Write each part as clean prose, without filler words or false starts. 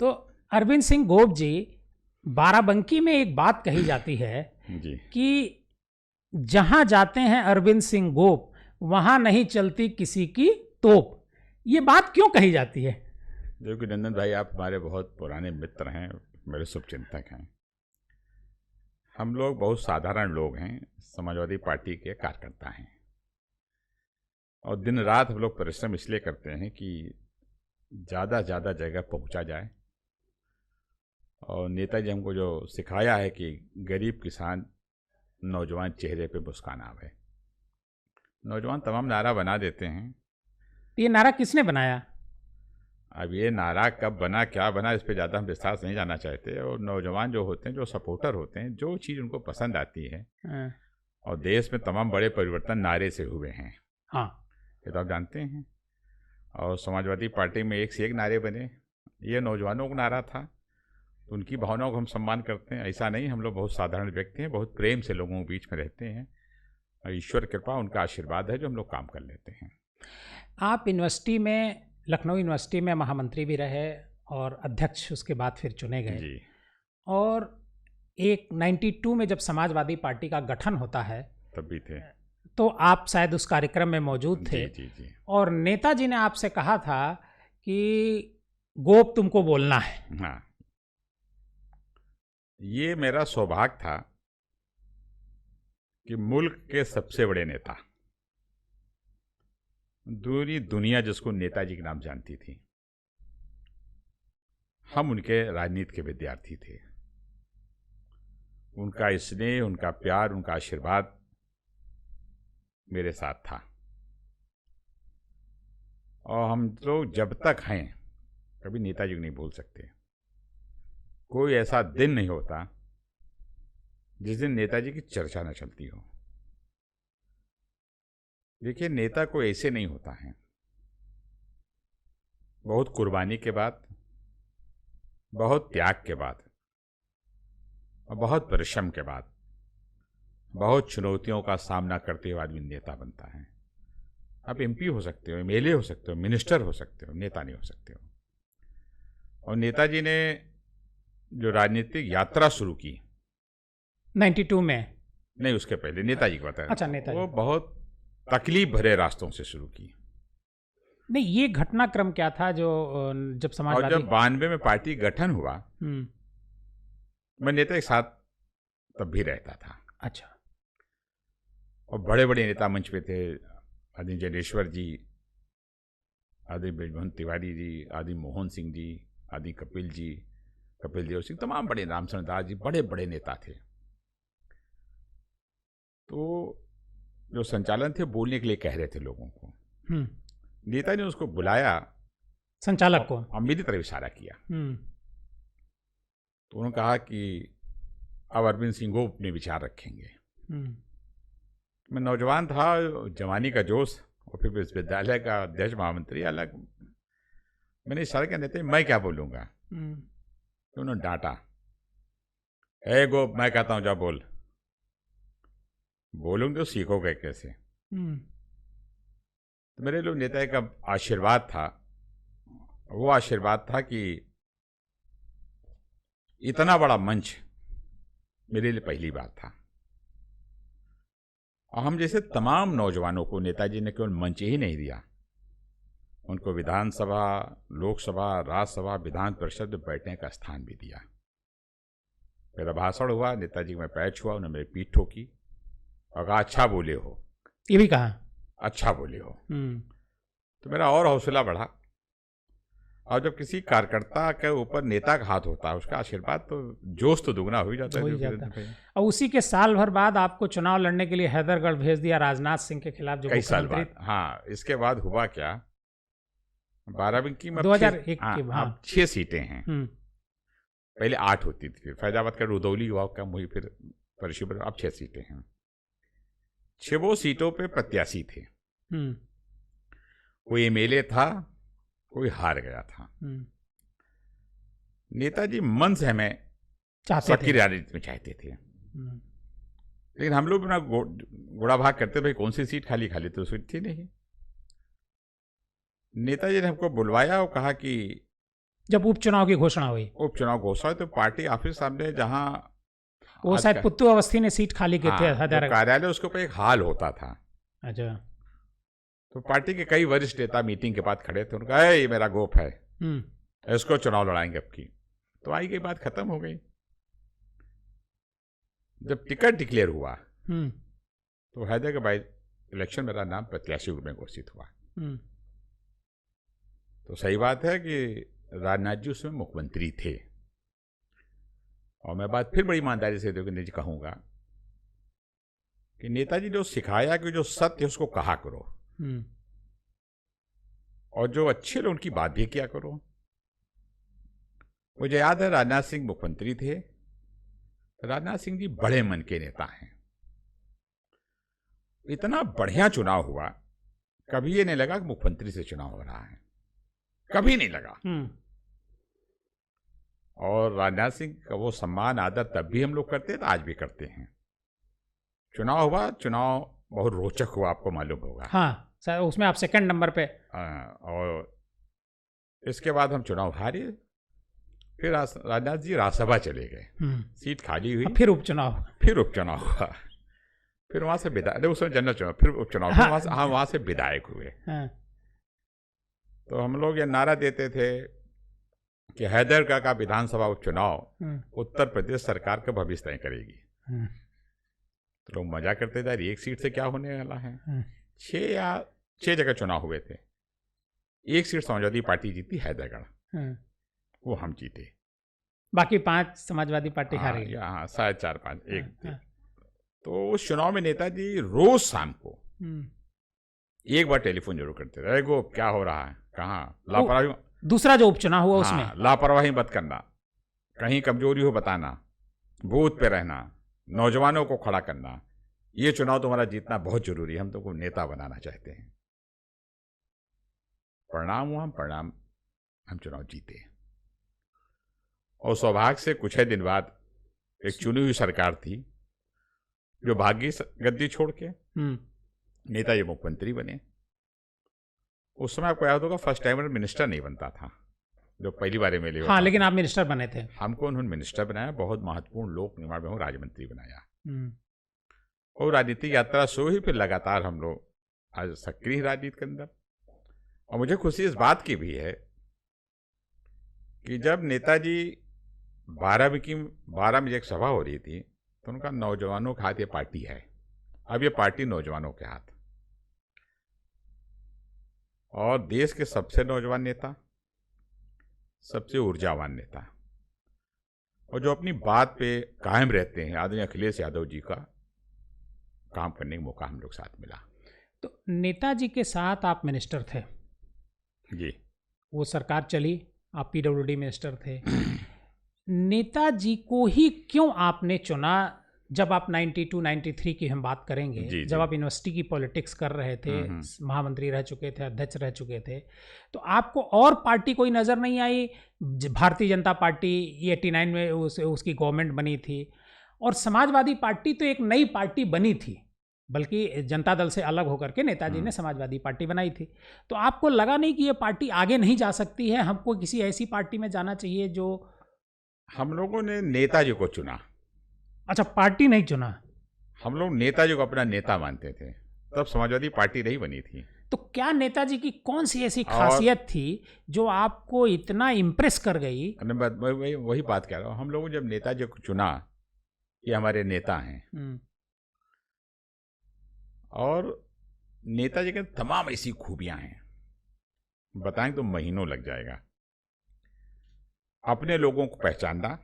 तो अरविंद सिंह गोप जी, बाराबंकी में एक बात कही जाती है जी। कि जहां जाते हैं अरविंद सिंह गोप वहां नहीं चलती किसी की तोप। ये बात क्यों कही जाती है? देखिए नंदन भाई, आप हमारे बहुत पुराने मित्र हैं, मेरे शुभचिंतक हैं। हम लोग बहुत साधारण लोग हैं, समाजवादी पार्टी के कार्यकर्ता हैं, और दिन रात हम लोग परिश्रम इसलिए करते हैं कि ज़्यादा से ज़्यादा जगह पहुंचा जाए। और नेताजी हमको जो सिखाया है कि गरीब किसान नौजवान चेहरे पे मुस्कान आवे। नौजवान तमाम नारा बना देते हैं। ये नारा किसने बनाया? अब ये नारा कब बना, क्या बना, इस पे ज़्यादा हम विस्तार से नहीं जानना चाहते। और नौजवान जो होते हैं, जो सपोर्टर होते हैं, जो चीज़ उनको पसंद आती है, हाँ। और देश में तमाम बड़े परिवर्तन नारे से हुए हैं, हाँ। ये तो आप जानते हैं। और समाजवादी पार्टी में एक से एक नारे बने, ये नौजवानों का नारा था। तो उनकी भावनाओं को हम सम्मान करते हैं। ऐसा नहीं, हम लोग बहुत साधारण व्यक्ति हैं, बहुत प्रेम से लोगों के बीच में रहते हैं, और ईश्वर कृपा, उनका आशीर्वाद है जो हम लोग काम कर लेते हैं। आप यूनिवर्सिटी में, लखनऊ यूनिवर्सिटी में महामंत्री भी रहे और अध्यक्ष उसके बाद फिर चुने गए। जी। और एक 92 में जब समाजवादी पार्टी का गठन होता है तब भी थे। तो आप शायद उस कार्यक्रम में मौजूद थे। जी जी जी। और नेताजी ने आपसे कहा था कि गोप तुमको बोलना है। हाँ, ये मेरा सौभाग्य था कि मुल्क के सबसे बड़े नेता, पूरी दुनिया जिसको नेताजी के नाम जानती थी, हम उनके राजनीति के विद्यार्थी थे। उनका स्नेह, उनका प्यार, उनका आशीर्वाद मेरे साथ था। और हम लोग जब तक हैं कभी नेताजी को नहीं भूल सकते। कोई ऐसा दिन नहीं होता जिस दिन नेताजी की चर्चा न चलती हो। देखिए, नेता कोई ऐसे नहीं होता है। बहुत कुर्बानी के बाद, बहुत त्याग के बाद, और बहुत परिश्रम के बाद, बहुत चुनौतियों का सामना करते हुए आदमी नेता बनता है। आप एमपी हो सकते हो, एमएलए हो सकते हो, मिनिस्टर हो सकते हो, नेता नहीं हो सकते हो। और नेताजी ने जो राजनीतिक यात्रा शुरू की, 92 में? नहीं, उसके पहले नेताजी को बताया। अच्छा, नेताजी। वो बहुत तकलीफ भरे रास्तों से शुरू की। नहीं, ये घटनाक्रम क्या था जो जब और समाजवादी... जब 92 में पार्टी गठन हुआ, मैं नेता के साथ तब भी रहता था। अच्छा। और बड़े बड़े नेता मंच पे थे, आदि जनेश्वर जी, आदि ब्रजमोहन तिवारी जी, आदि मोहन सिंह जी, आदि कपिल जी, कपिल देव सिंह, तमाम बड़े, रामचंद्र दास जी, बड़े बड़े नेता थे। तो जो संचालन थे बोलने के लिए कह रहे थे लोगों को। नेता ने उसको बुलाया, संचालक को, और मेरी तरफ इशारा किया। तो उन्होंने कहा कि अब अरविंद सिंह गोप अपने विचार रखेंगे। मैं नौजवान था, जवानी का जोश, और फिर विश्वविद्यालय का अध्यक्ष महामंत्री अलग। मैंने इशारा किया, नेता मैं क्या बोलूँगा। तो उन्होंने डांटा, है गोप, मैं कहता हूँ जा बोल, बोलूँगे तो सीखोगे कैसे। तो मेरे लोग नेता का आशीर्वाद था, वो आशीर्वाद था कि इतना बड़ा मंच मेरे लिए पहली बार था। और हम जैसे तमाम नौजवानों को नेताजी ने केवल मंच ही नहीं दिया, उनको विधानसभा, लोकसभा, राज्यसभा, विधान परिषद में बैठने का स्थान भी दिया। मेरा भाषण हुआ, नेताजी में पैर छुआ, उन्होंने मेरी पीठ ठोकी और कहा, अच्छा बोले हो। ये भी कहा, अच्छा बोले हो। तो मेरा और हौसला बढ़ा। और जब किसी कार्यकर्ता के ऊपर नेता का हाथ होता है, उसका आशीर्वाद, तो जोश तो दुगना हो ही जाता है। और उसी के साल भर बाद आपको चुनाव लड़ने के लिए हैदरगढ़ भेज दिया राजनाथ सिंह के खिलाफ, जो कई साल बाद। हाँ, इसके बाद हुआ क्या, बाराबंकी में 2001 के बाद 6 सीटें हैं। पहले 8 होती थी, फिर फैजाबाद का रुदौली हुआ, कम हुई, फिर परिषद, अब 6 सीटें हैं। 6 सीटों पे प्रत्याशी थे। कोई एमएलए था, कोई हार गया था। नेताजी मन से हमें सबकी राजनीति में चाहते थे। लेकिन हम लोग अपना गोड़ा भाग करते, भाई कौन सी सीट खाली खाली, तो सीट थी नहीं। नेताजी ने हमको बुलवाया और कहा कि जब उपचुनाव की घोषणा हुई, उपचुनाव घोषणा हुई तो पार्टी ऑफिस सामने जहाँ वो आज शायद का- पुत्तु अवस्थी ने सीट खाली की थी हाँ, जो हैदर। कार्यालय उसके ऊपर एक हाल होता था। अच्छा। तो पार्टी के कई वरिष्ठ नेता मीटिंग के बाद खड़े थे, उनका ये मेरा गोप है, इसको चुनाव लड़ाएंगे अब की। तो आई गई बात खत्म हो गई। जब टिकट डिक्लेयर हुआ तो हैदर के बाई इलेक्शन मेरा नाम प्रत्याशी रूप में घोषित हुआ। तो सही बात है कि राजनाथ जी उसमें मुख्यमंत्री थे। और मैं बात फिर बड़ी ईमानदारी से जी कहूँगा कि नेताजी जो सिखाया कि जो सत्य है उसको कहा करो, और जो अच्छे लोग उनकी बात भी किया करो। मुझे याद है राजनाथ सिंह मुख्यमंत्री थे। राजनाथ सिंह जी बड़े मन के नेता हैं। इतना बढ़िया चुनाव हुआ, कभी ये नहीं लगा कि मुख्यमंत्री से चुनाव हो रहा है, कभी नहीं लगा। और राजनाथ सिंह का वो सम्मान आदर तब भी हम लोग करते हैं, तो आज भी करते हैं। चुनाव हुआ, चुनाव बहुत रोचक हुआ, आपको मालूम होगा। हाँ सर, उसमें आप सेकंड नंबर पे। और इसके बाद हम चुनाव हारे। फिर राजनाथ जी राज्यसभा चले गए, सीट खाली हुई, फिर उपचुनाव हुआ। फिर वहां से विधायक, उसमें जनरल चुनाव, फिर उपचुनाव, हाँ वहां से विधायक हुए। तो हम लोग ये नारा देते थे कि हैदर का विधानसभा उपचुनाव उत्तर प्रदेश सरकार का भविष्य तय करेगी। तो लोग मजा करते थे, एक सीट से क्या होने वाला है। 6 जगह चुनाव हुए थे, एक सीट समाजवादी पार्टी जीती, हैदरगढ़, वो हम जीते। बाकी 5 समाजवादी पार्टी हार गई। हाँ, 4-5 एक थे। तो उस चुनाव में नेताजी रोज शाम को एक बार टेलीफोन जरूर करते थे, गो क्या हो रहा है, कहाँ लापरवाही। दूसरा जो उपचुनाव हुआ उसमें लापरवाही मत करना, कहीं कमजोरी हो बताना, बूथ पे रहना, नौजवानों को खड़ा करना, ये चुनाव तुम्हारा जीतना बहुत जरूरी है, हम तुमको नेता बनाना चाहते हैं। परिणाम हुआ, हम चुनाव जीते। और सौभाग्य से कुछ ही दिन बाद एक चुनी हुई सरकार थी जो भागी गद्दी छोड़ के, नेताजी मुख्यमंत्री बने। उस समय आपको याद होगा फर्स्ट टाइमर मिनिस्टर नहीं बनता था, जो पहली बार में हाँ, लेकिन आप मिनिस्टर बने थे। हमको उन्होंने मिनिस्टर बनाया, बहुत महत्वपूर्ण लोक निर्माण में राज्य मंत्री बनाया। और राजनीतिक यात्रा शुरू हुई, फिर लगातार हम लोग आज सक्रिय राजनीति के अंदर। और मुझे खुशी इस बात की भी है कि जब नेताजी 12 में एक सभा हो रही थी, तो उनका नौजवानों के हाथ ये पार्टी है, अब ये पार्टी नौजवानों के हाथ। और देश के सबसे नौजवान नेता, सबसे ऊर्जावान नेता, और जो अपनी बात पे कायम रहते हैं, आदरणीय अखिलेश यादव जी का काम करने का मौका हम लोग साथ मिला। तो नेताजी के साथ आप मिनिस्टर थे जी, वो सरकार चली, आप पीडब्ल्यूडी मिनिस्टर थे। नेताजी को ही क्यों आपने चुना? जब आप 92-93 की हम बात करेंगे, जब आप यूनिवर्सिटी की पॉलिटिक्स कर रहे थे, महामंत्री रह चुके थे, अध्यक्ष रह चुके थे, तो आपको और पार्टी कोई नज़र नहीं आई? भारतीय जनता पार्टी 89 में उसकी गवर्नमेंट बनी थी, और समाजवादी पार्टी तो एक नई पार्टी बनी थी, बल्कि जनता दल से अलग होकर के नेताजी ने समाजवादी पार्टी बनाई थी। तो आपको लगा नहीं कि ये पार्टी आगे नहीं जा सकती है, हमको किसी ऐसी पार्टी में जाना चाहिए जो? हम लोगों ने नेताजी को चुना। अच्छा, पार्टी नहीं चुना? हम लोग नेताजी को अपना नेता मानते थे, तब समाजवादी पार्टी नहीं बनी थी। तो क्या नेताजी की कौन सी ऐसी खासियत थी जो आपको इतना इम्प्रेस कर गई? वही बात कह रहा हूँ, हम लोगों ने जब नेताजी को चुना, ये हमारे नेता हैं, और नेताजी के तमाम ऐसी खूबियां हैं, बताएं तो महीनों लग जाएगा। अपने लोगों को पहचानना,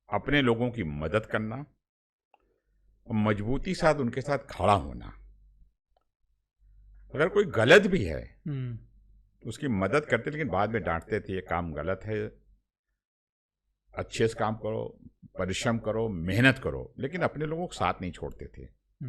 अपने लोगों की मदद करना, मजबूती साथ उनके साथ खड़ा होना। अगर कोई गलत भी है तो उसकी मदद करते, लेकिन बाद में डांटते थे, ये काम गलत है, अच्छे से काम करो, परिश्रम करो, मेहनत करो, लेकिन अपने लोगों को साथ नहीं छोड़ते थे।